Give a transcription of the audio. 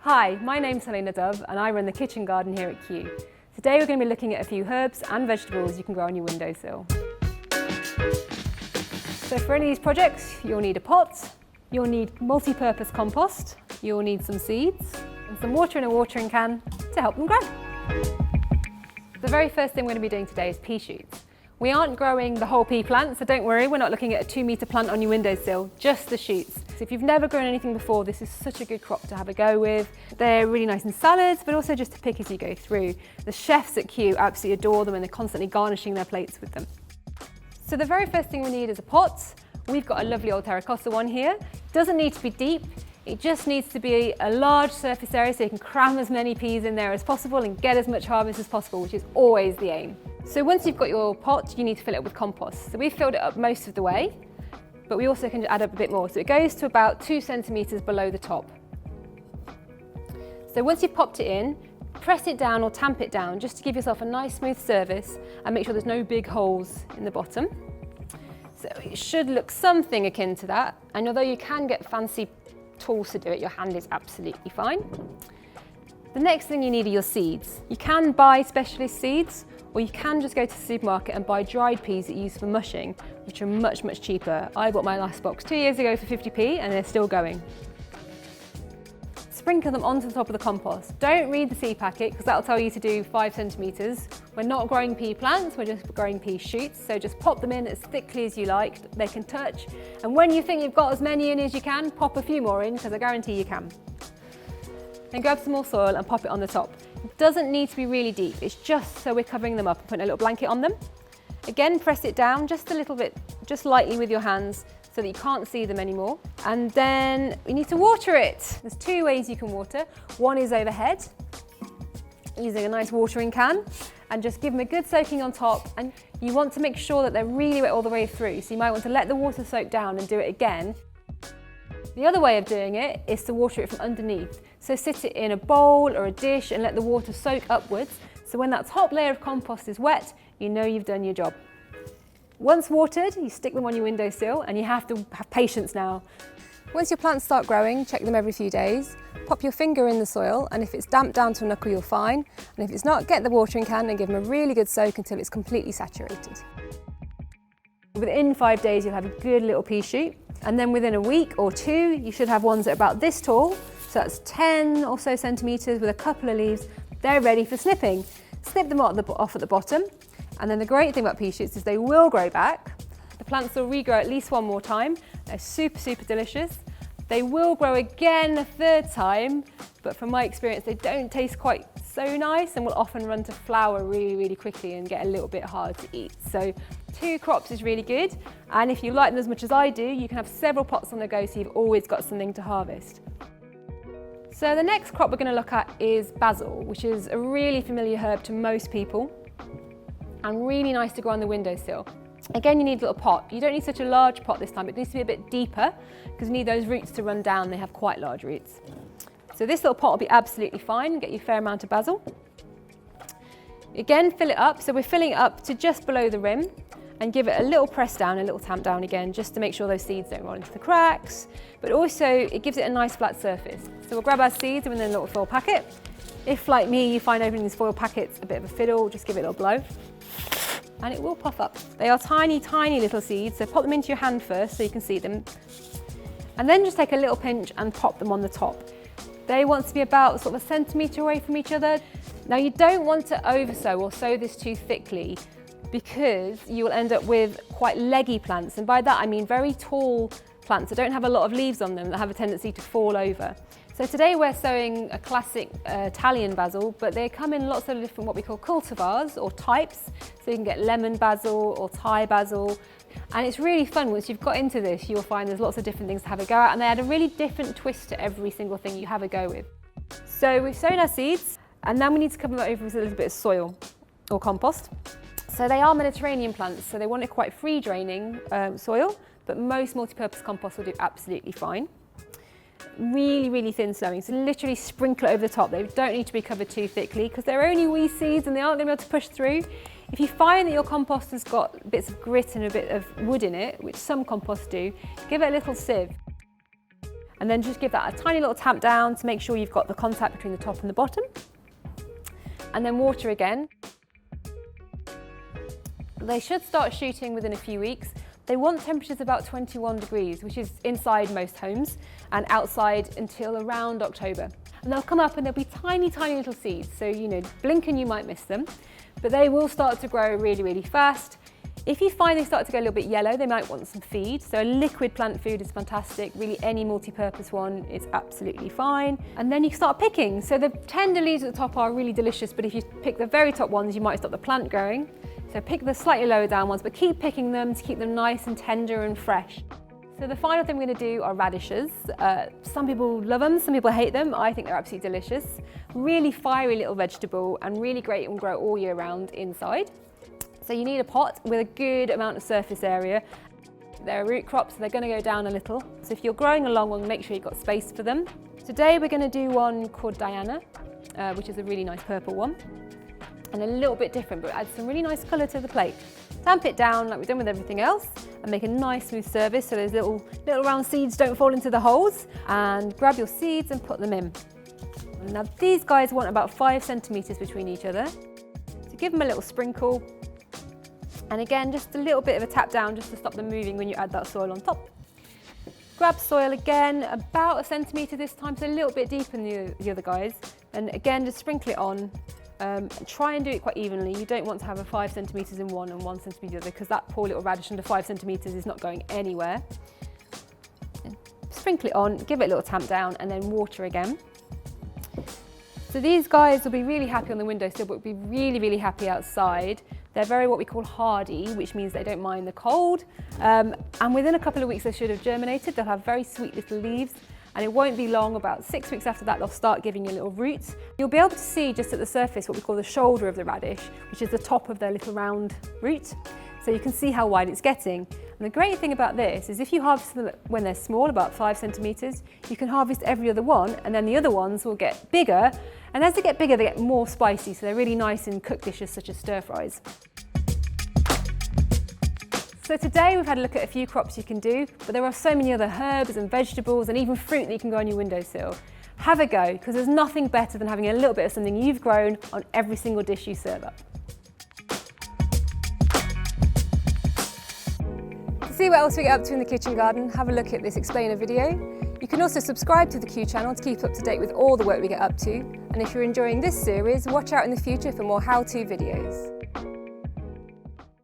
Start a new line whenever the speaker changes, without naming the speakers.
Hi, my name's Hélèna Dove and I run the kitchen garden here at Kew. Today we're going to be looking at a few herbs and vegetables you can grow on your windowsill. So for any of these projects, you'll need a pot, you'll need multi-purpose compost, you'll need some seeds and some water in a watering can to help them grow. The very first thing we're going to be doing today is pea shoots. We aren't growing the whole pea plant, so don't worry, we're not looking at a 2-metre plant on your windowsill, just the shoots. So if you've never grown anything before, this is such a good crop to have a go with. They're really nice in salads, but also just to pick as you go through. The chefs at Kew absolutely adore them and they're constantly garnishing their plates with them. So the very first thing we need is a pot. We've got a lovely old terracotta one here. Doesn't need to be deep. It just needs to be a large surface area so you can cram as many peas in there as possible and get as much harvest as possible, which is always the aim. So once you've got your pot, you need to fill it up with compost. So we've filled it up most of the way, but we also can add up a bit more. So it goes to about 2 centimetres below the top. So once you've popped it in, press it down or tamp it down just to give yourself a nice smooth surface and make sure there's no big holes in the bottom. So it should look something akin to that. And although you can get fancy tools to do it, your hand is absolutely fine. The next thing you need are your seeds. You can buy specialist seeds, or you can just go to the supermarket and buy dried peas that you use for mushing, which are much, much cheaper. I bought my last box 2 years ago for 50p and they're still going. Sprinkle them onto the top of the compost. Don't read the seed packet because that'll tell you to do 5 centimetres. We're not growing pea plants, we're just growing pea shoots. So just pop them in as thickly as you like, they can touch. And when you think you've got as many in as you can, pop a few more in because I guarantee you can. Then grab some more soil and pop it on the top. It doesn't need to be really deep, it's just so we're covering them up and putting a little blanket on them. Again, press it down just a little bit, just lightly with your hands so that you can't see them anymore. And then we need to water it. There's 2 ways you can water. One is overhead, using a nice watering can, and just give them a good soaking on top. And you want to make sure that they're really wet all the way through, so you might want to let the water soak down and do it again. The other way of doing it is to water it from underneath. So sit it in a bowl or a dish and let the water soak upwards. So when that top layer of compost is wet, you know you've done your job. Once watered, you stick them on your windowsill and you have to have patience now. Once your plants start growing, check them every few days. Pop your finger in the soil and if it's damp down to a knuckle, you're fine. And if it's not, get the watering can and give them a really good soak until it's completely saturated. Within 5 days, you'll have a good little pea shoot. And then within a week or 2, you should have ones that are about this tall. So that's 10 or so centimetres with a couple of leaves. They're ready for snipping. Snip them off at the bottom. And then the great thing about pea shoots is they will grow back. The plants will regrow at least 1 more time. They're super, super delicious. They will grow again a 3rd time, but from my experience, they don't taste quite so nice and will often run to flower really, really quickly and get a little bit hard to eat. So 2 crops is really good. And if you like them as much as I do, you can have several pots on the go so you've always got something to harvest. So the next crop we're going to look at is basil, which is a really familiar herb to most people and really nice to grow on the windowsill. Again, you need a little pot. You don't need such a large pot this time. It needs to be a bit deeper because you need those roots to run down. They have quite large roots. So this little pot will be absolutely fine, get you a fair amount of basil. Again, fill it up. So we're filling it up to just below the rim and give it a little press down, a little tamp down again, just to make sure those seeds don't roll into the cracks. But also it gives it a nice flat surface. So we'll grab our seeds in a little foil packet. If, like me, you find opening these foil packets a bit of a fiddle, just give it a little blow and it will puff up. They are tiny, tiny little seeds, so pop them into your hand first so you can see them. And then just take a little pinch and pop them on the top. They want to be about sort of 1 centimetre away from each other. Now you don't want to oversow or sow this too thickly because you will end up with quite leggy plants. And by that I mean very tall plants that don't have a lot of leaves on them that have a tendency to fall over. So today we're sowing a classic Italian basil, but they come in lots of different what we call cultivars or types. So you can get lemon basil or Thai basil. And it's really fun. Once you've got into this, you'll find there's lots of different things to have a go at and they add a really different twist to every single thing you have a go with. So we've sown our seeds and then we need to cover them over with a little bit of soil or compost. So they are Mediterranean plants, so they want a quite free draining soil, but most multi-purpose compost will do absolutely fine. Really, really thin sowing, so literally sprinkle it over the top. They don't need to be covered too thickly because they're only wee seeds and they aren't going to be able to push through. If you find that your compost has got bits of grit and a bit of wood in it, which some composts do, give it a little sieve. And then just give that a tiny little tamp down to make sure you've got the contact between the top and the bottom. And then water again. They should start shooting within a few weeks. They want temperatures about 21 degrees, which is inside most homes, and outside until around October. And they'll come up and they'll be tiny, tiny little seeds. So, you know, blink and you might miss them, but they will start to grow really, really fast. If you find they start to go a little bit yellow, they might want some feed. So a liquid plant food is fantastic. Really any multi-purpose one is absolutely fine. And then you start picking. So the tender leaves at the top are really delicious, but if you pick the very top ones, you might stop the plant growing. So pick the slightly lower down ones, but keep picking them to keep them nice and tender and fresh. So the final thing we're going to do are radishes. Some people love them, some people hate them. I think they're absolutely delicious. Really fiery little vegetable and really great and grow all year round inside. So you need a pot with a good amount of surface area. They're a root crop, so they're going to go down a little. So if you're growing a long one, make sure you've got space for them. Today we're going to do one called Diana, which is a really nice purple one. And a little bit different, but adds some really nice colour to the plate. Tamp it down like we've done with everything else and make a nice smooth surface so those little round seeds don't fall into the holes. And grab your seeds and put them in. Now these guys want about 5 centimetres between each other. So give them a little sprinkle. And again, just a little bit of a tap down just to stop them moving when you add that soil on top. Grab soil again, about 1 centimetre this time, so a little bit deeper than the other guys. And again, just sprinkle it on. Try and do it quite evenly. You don't want to have a 5 centimetres in one and 1 centimetre in the other, because that poor little radish under 5 centimetres is not going anywhere. And sprinkle it on, give it a little tamp down, and then water again. So these guys will be really happy on the windowsill, but will be really, really happy outside. They're very what we call hardy, which means they don't mind the cold. And within a couple of weeks they should have germinated. They'll have very sweet little leaves, and it won't be long, about 6 weeks after that, they'll start giving you little roots. You'll be able to see just at the surface what we call the shoulder of the radish, which is the top of their little round root. So you can see how wide it's getting. And the great thing about this is if you harvest them when they're small, about 5 centimetres, you can harvest every other one, and then the other ones will get bigger. And as they get bigger, they get more spicy, so they're really nice in cooked dishes such as stir fries. So today we've had a look at a few crops you can do, but there are so many other herbs and vegetables and even fruit that you can grow on your windowsill. Have a go, because there's nothing better than having a little bit of something you've grown on every single dish you serve up. To see what else we get up to in the kitchen garden, have a look at this explainer video. You can also subscribe to the Kew channel to keep up to date with all the work we get up to. And if you're enjoying this series, watch out in the future for more how-to videos.